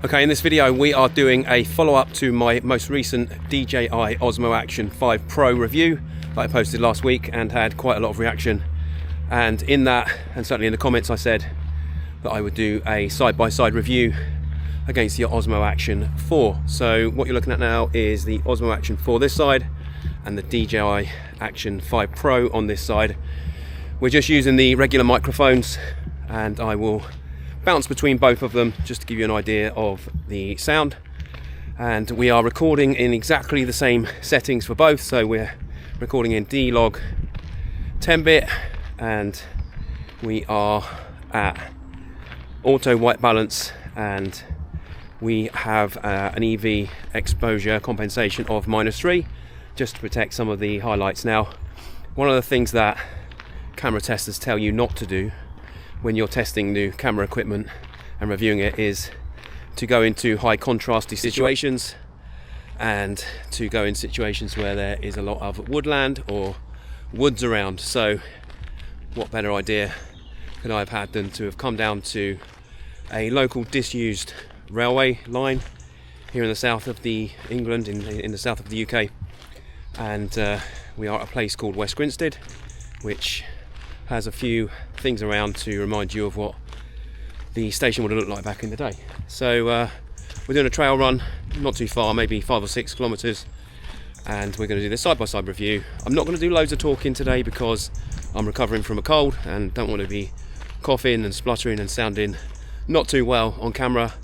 Okay, in this video we are doing a follow-up to my most recent DJI Osmo Action 5 Pro review that I posted last week and had quite a lot of reaction. And in that, and certainly in the comments, I said that I would do a side-by-side review against the Osmo Action 4. So what you're looking at now is the Osmo Action 4 this side and the DJI Action 5 Pro on this side. We're just using the regular microphones and I will bounce between both of them just to give you an idea of the sound. And we are recording in exactly the same settings for both, so we're recording in D-Log 10-bit and we are at auto white balance, and we have an EV exposure compensation of -3 just to protect some of the highlights. Now, one of the things that camera testers tell you not to do when you're testing new camera equipment and reviewing it is to go into high contrasty situations and to go in situations where there is a lot of woodland or woods around. So what better idea could I have had than to have come down to a local disused railway line here in the south of England, in the south of the UK, and we are at a place called West Grinstead, which has a few things around to remind you of what the station would have looked like back in the day. So we're doing a trail run, not too far, maybe 5 or 6 kilometers, and we're going to do this side-by-side review. I'm not going to do loads of talking today because I'm recovering from a cold and don't want to be coughing and spluttering and sounding not too well on camera,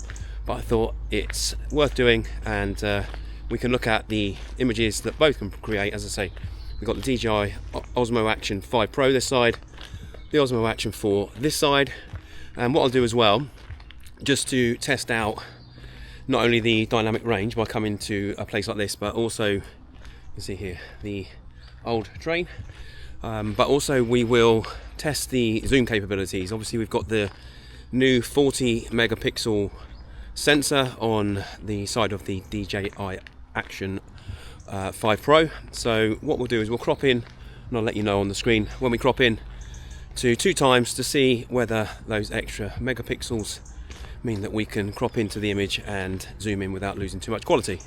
but I thought it's worth doing, and we can look at the images that both can create. As I say, we've got the DJI Osmo Action 5 Pro this side, the Osmo Action 4 this side, and what I'll do as well, just to test out not only the dynamic range by coming to a place like this, but also, you can see here the old train, but also we will test the zoom capabilities. Obviously we've got the new 40 megapixel sensor on the side of the DJI Action 5 Pro. So what we'll do is we'll crop in, and I'll let you know on the screen when we crop in to 2 times to see whether those extra megapixels mean that we can crop into the image and zoom in without losing too much quality.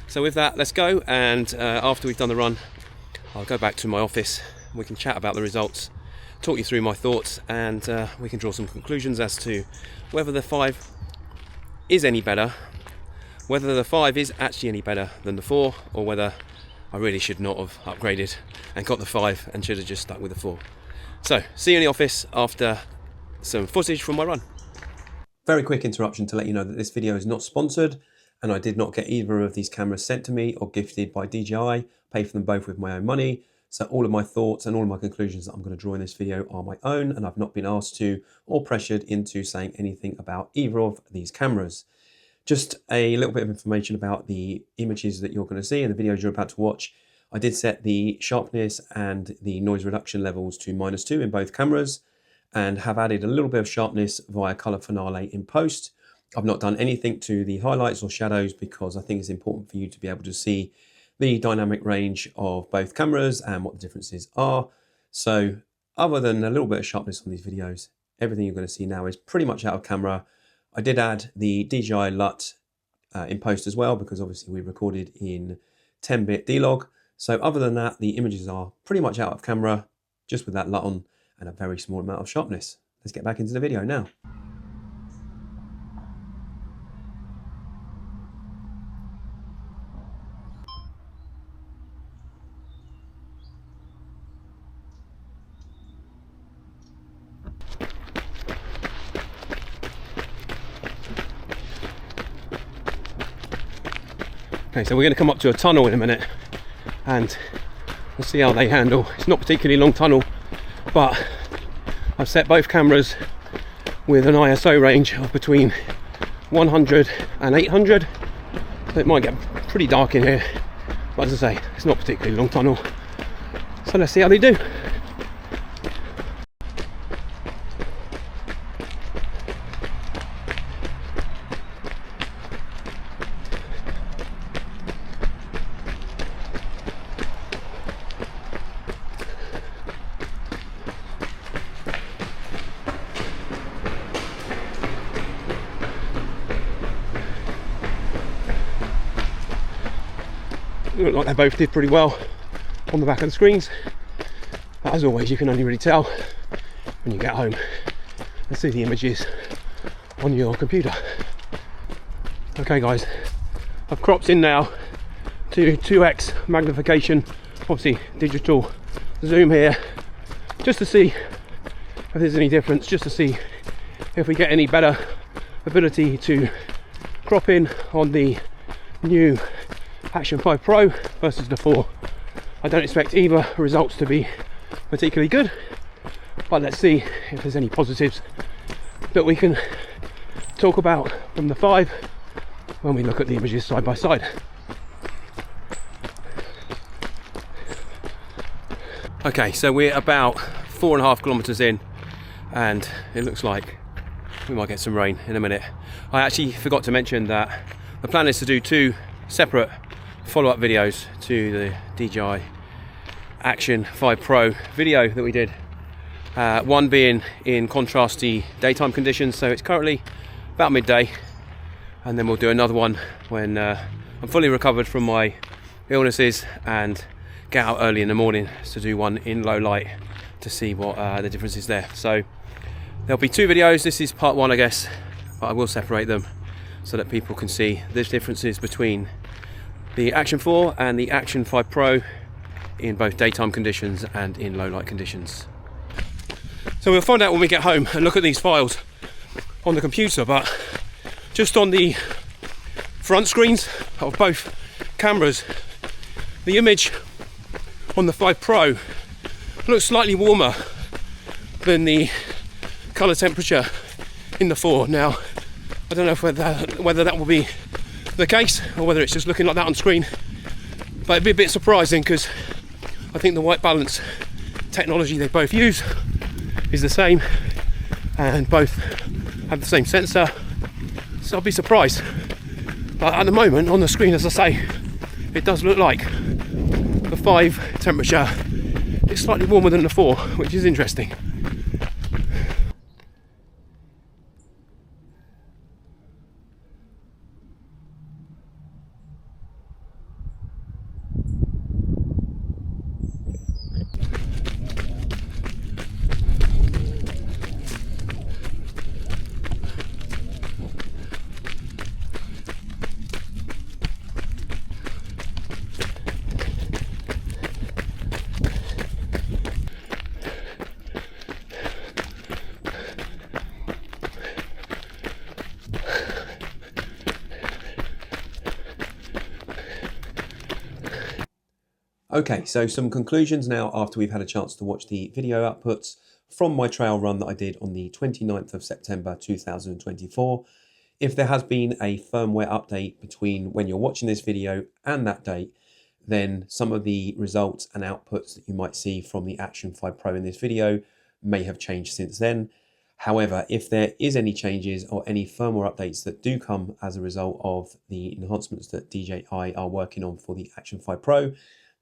So with that, let's go, and after we've done the run I'll go back to my office, we can chat about the results, talk you through my thoughts, and we can draw some conclusions as to whether the 5 is any better, whether the 5 is actually any better than the 4, or whether I really should not have upgraded and got the 5 and should have just stuck with the 4. So, see you in the office after some footage from my run. Very quick interruption to let you know that this video is not sponsored, and I did not get either of these cameras sent to me or gifted by DJI. Pay for them both with my own money. So all of my thoughts and all of my conclusions that I'm going to draw in this video are my own, and I've not been asked to or pressured into saying anything about either of these cameras. Just a little bit of information about the images that you're going to see and the videos you're about to watch. I did set the sharpness and the noise reduction levels to -2 in both cameras, and have added a little bit of sharpness via color finale in post. I've not done anything to the highlights or shadows because I think it's important for you to be able to see the dynamic range of both cameras and what the differences are. So other than a little bit of sharpness on these videos, everything you're going to see now is pretty much out of camera. I did add the DJI LUT in post as well, because obviously we recorded in 10-bit D-Log. So other than that, the images are pretty much out of camera, just with that LUT on and a very small amount of sharpness. Let's get back into the video now. Okay, so we're going to come up to a tunnel in a minute and we'll see how they handle. It's not a particularly long tunnel, but I've set both cameras with an ISO range of between 100 and 800, so it might get pretty dark in here, but as I say, it's not a particularly long tunnel, so let's see how they do. look like they both did pretty well on the back of the screens, but as always you can only really tell when you get home and see the images on your computer. Okay guys, I've cropped in now to 2x magnification, obviously digital zoom here, just to see if there's any difference, just to see if we get any better ability to crop in on the new Action 5 Pro versus the 4. I don't expect either results to be particularly good, but let's see if there's any positives that we can talk about from the 5 when we look at the images side by side. Okay, so we're about 4.5 kilometers in, and it looks like we might get some rain in a minute. I actually forgot to mention that the plan is to do 2 separate follow-up videos to the DJI Action 5 Pro video that we did. One being in contrasty daytime conditions, so it's currently about midday, and then we'll do another one when I'm fully recovered from my illnesses and get out early in the morning to do one in low light to see what the difference is there. So there'll be 2 videos. This is part 1, I guess, but I will separate them so that people can see the differences between the Action 4 and the Action 5 Pro in both daytime conditions and in low light conditions. So we'll find out when we get home and look at these files on the computer, but just on the front screens of both cameras, the image on the 5 Pro looks slightly warmer than the colour temperature in the 4. Now, I don't know whether that will be the case or whether it's just looking like that on screen, but it'd be a bit surprising because I think the white balance technology they both use is the same and both have the same sensor, so I'll be surprised. But at the moment on the screen, as I say, it does look like the 5 temperature is slightly warmer than the 4, which is interesting. Okay, so some conclusions now after we've had a chance to watch the video outputs from my trail run that I did on the 29th of September 2024. If there has been a firmware update between when you're watching this video and that date, then some of the results and outputs that you might see from the Action 5 Pro in this video may have changed since then. However, if there is any changes or any firmware updates that do come as a result of the enhancements that DJI are working on for the Action 5 Pro,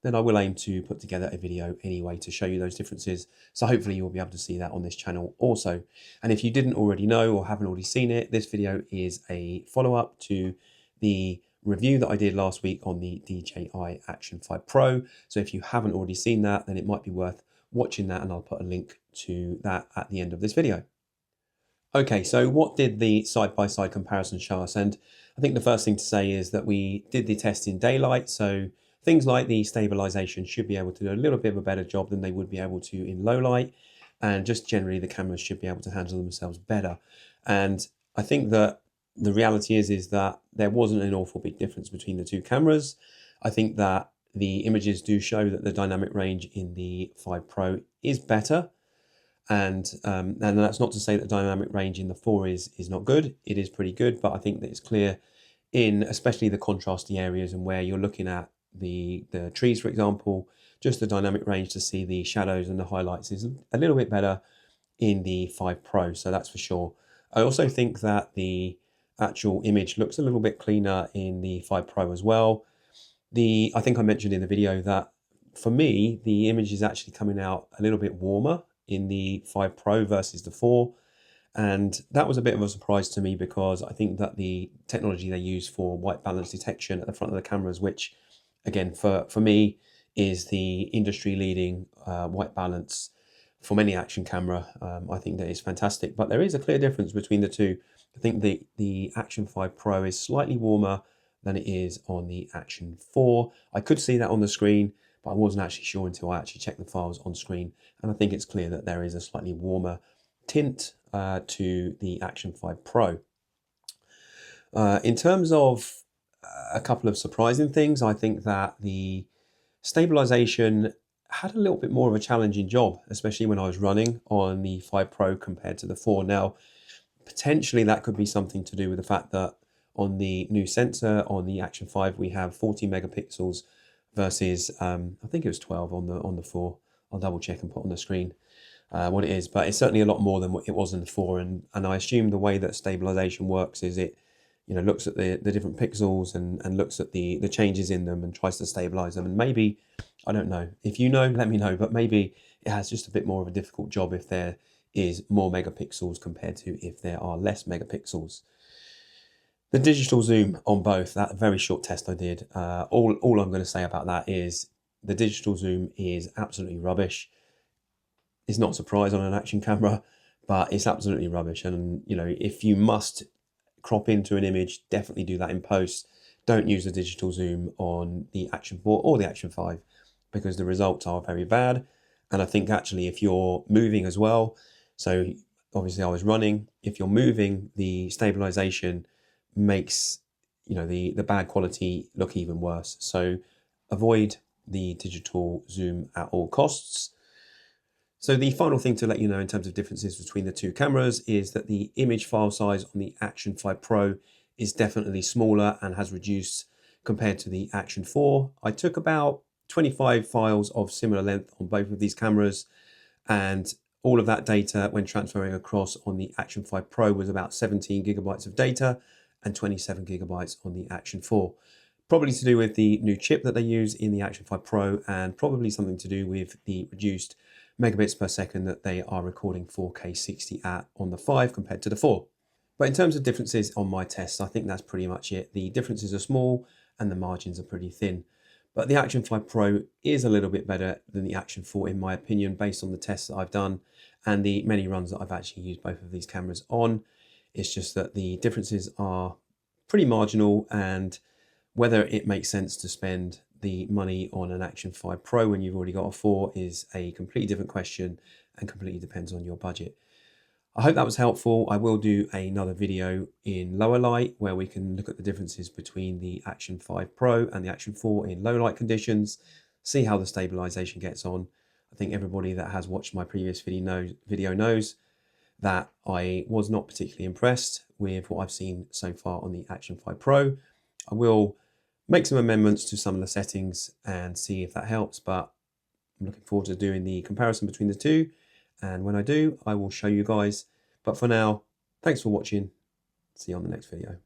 then I will aim to put together a video anyway to show you those differences. So hopefully you'll be able to see that on this channel also. And if you didn't already know or haven't already seen it, this video is a follow-up to the review that I did last week on the DJI Action 5 Pro. So if you haven't already seen that, then it might be worth watching that, and I'll put a link to that at the end of this video. Okay, so what did the side-by-side comparison show us? And I think the first thing to say is that we did the test in daylight, so things like the stabilization should be able to do a little bit of a better job than they would be able to in low light, and just generally the cameras should be able to handle themselves better. And I think that the reality is that there wasn't an awful big difference between the 2 cameras. I think that the images do show that the dynamic range in the 5 Pro is better, and that's not to say that dynamic range in the 4 is not good. It is pretty good, but I think that it's clear in especially the contrasty areas and where you're looking at the trees, for example, just the dynamic range to see the shadows and the highlights is a little bit better in the 5 Pro, so that's for sure. I also think that the actual image looks a little bit cleaner in the 5 Pro as well. I think I mentioned in the video that for me, the image is actually coming out a little bit warmer in the 5 Pro versus the 4. And that was a bit of a surprise to me because I think that the technology they use for white balance detection at the front of the cameras, which again, for me, is the industry leading white balance from any action camera. I think that is fantastic, but there is a clear difference between the two. I think the Action 5 Pro is slightly warmer than it is on the Action 4. I could see that on the screen, but I wasn't actually sure until I actually checked the files on screen. And I think it's clear that there is a slightly warmer tint to the Action 5 Pro. In terms of a couple of surprising things, I think that the stabilization had a little bit more of a challenging job, especially when I was running on the 5 Pro compared to the 4. Now, potentially that could be something to do with the fact that on the new sensor on the Action 5 we have 40 megapixels versus I think it was 12 on the 4. I'll double check and put on the screen what it is, but it's certainly a lot more than what it was in the 4. And I assume the way that stabilization works is it looks at the different pixels and looks at the changes in them and tries to stabilize them. And maybe, I don't know, if you know, let me know, but maybe it has just a bit more of a difficult job if there is more megapixels compared to if there are less megapixels. The digital zoom on both, that very short test I did, all I'm going to say about that is the digital zoom is absolutely rubbish. It's not a surprise on an action camera, but it's absolutely rubbish. And if you must crop into an image, definitely do that in post. Don't use the digital zoom on the Action 4 or the Action 5 because the results are very bad. And I think actually if you're moving as well, so obviously I was running, if you're moving, the stabilization makes the bad quality look even worse. So avoid the digital zoom at all costs. So the final thing to let you know in terms of differences between the two cameras is that the image file size on the Action 5 Pro is definitely smaller and has reduced compared to the Action 4. I took about 25 files of similar length on both of these cameras, and all of that data when transferring across on the Action 5 Pro was about 17 gigabytes of data and 27 gigabytes on the Action 4. Probably to do with the new chip that they use in the Action 5 Pro, and probably something to do with the reduced megabits per second that they are recording 4K 60 at on the 5 compared to the 4. But in terms of differences on my tests, I think that's pretty much it. The differences are small and the margins are pretty thin. But the Action 5 Pro is a little bit better than the Action 4 in my opinion, based on the tests that I've done and the many runs that I've actually used both of these cameras on. It's just that the differences are pretty marginal, and whether it makes sense to spend the money on an Action 5 Pro when you've already got a 4 is a completely different question and completely depends on your budget. I hope that was helpful. I will do another video in lower light where we can look at the differences between the Action 5 Pro and the Action 4 in low light conditions, see how the stabilization gets on. I think everybody that has watched my previous video knows that I was not particularly impressed with what I've seen so far on the Action 5 Pro. I will make some amendments to some of the settings and see if that helps, but I'm looking forward to doing the comparison between the two, and when I do, I will show you guys. But for now, thanks for watching. See you on the next video.